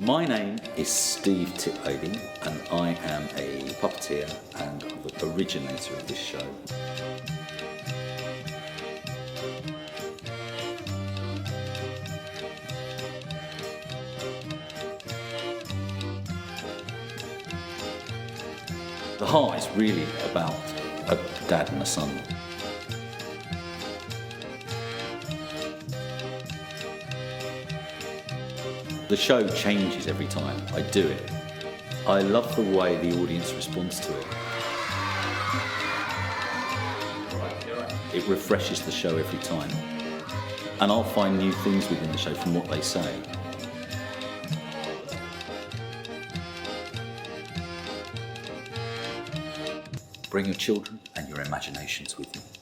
My name is Steve Tiplady, and I am a puppeteer and the originator of this show. The heart is really about a dad and a son. The show changes every time I do it. I love the way the audience responds to it. It refreshes the show every time. And I'll find new things within the show from what they say. Bring your children and your imaginations with you.